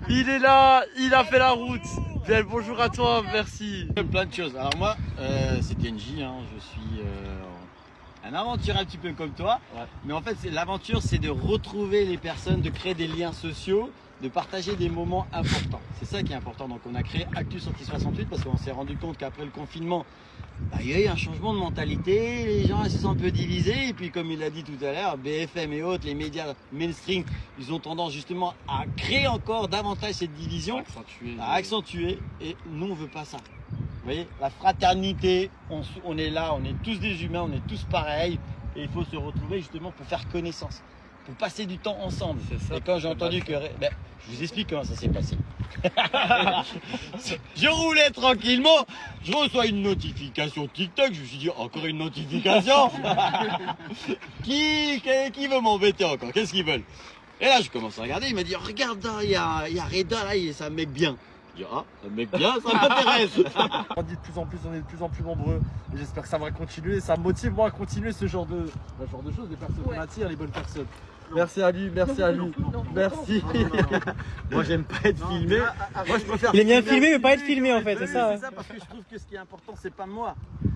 il est là, il a fait la route. Bien, bonjour à toi, merci. Plein de choses. Alors moi, c'est TNJ, hein, je suis un aventureux un petit peu comme toi. Ouais. Mais en fait, l'aventure, c'est de retrouver les personnes, de créer des liens sociaux, de partager des moments importants. C'est ça qui est important. Donc on a créé Actu Sortie 68 parce qu'on s'est rendu compte qu'après le confinement, il y a eu un changement de mentalité, les gens se sont un peu divisés et puis comme il l'a dit tout à l'heure, BFM et autres, les médias mainstream, ils ont tendance justement à créer encore davantage cette division, à accentuer et nous on veut pas ça. Vous voyez, la fraternité, on est là, on est tous des humains, on est tous pareils et il faut se retrouver justement pour faire connaissance, pour passer du temps ensemble. Ça, et quand j'ai entendu que... Ben, je vous explique comment ça s'est passé. Je roulais tranquillement, je reçois une notification TikTok, je me suis dit encore une notification. Qui veut m'embêter encore? Qu'est-ce qu'ils veulent? Et là je commence à regarder, il m'a dit regarde, il y a Reda là, c'est un mec bien. Je dis ah, un mec bien, ça m'intéresse. On dit de plus en plus, on est de plus en plus nombreux. Et j'espère que ça va continuer. Ça me motive moi à continuer ce genre de choses, les personnes qui m'attirent, les bonnes personnes. Merci à lui, merci à lui. Merci. Moi j'aime pas être filmé. Moi je préfère. Il aime bien filmer mais pas être filmé en fait, c'est ça. C'est ça parce que je trouve que ce qui est important c'est pas moi,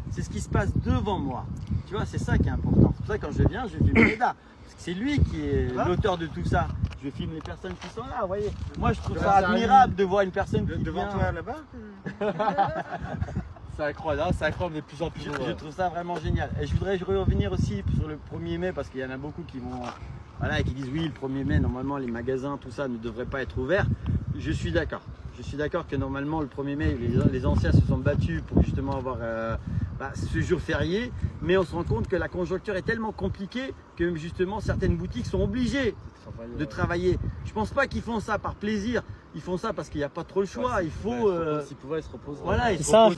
c'est ce qui se passe devant moi. Tu vois, c'est ça qui est important. C'est pour ça que quand je viens, je filme Reda. Parce que c'est lui qui est l'auteur de tout ça. Je filme les personnes qui sont là, vous voyez. Moi je trouve ça admirable de voir une personne qui devant vient... toi là-bas. C'est incroyable, on est de plus en plus nombreux. Je trouve ça vraiment génial. Et je voudrais revenir aussi sur le 1er mai parce qu'il y en a beaucoup qui vont... Voilà, et qui disent oui, le 1er mai, normalement les magasins, tout ça ne devrait pas être ouvert. Je suis d'accord. Je suis d'accord que normalement le 1er mai, les anciens se sont battus pour justement avoir ce jour férié. Mais on se rend compte que la conjoncture est tellement compliquée que justement certaines boutiques sont obligées de travailler. Je pense pas qu'ils font ça par plaisir. Ils font ça parce qu'il n'y a pas trop le choix. Il faut... S'ils pouvaient se reposer. Voilà, ils C'est se ça. reposent.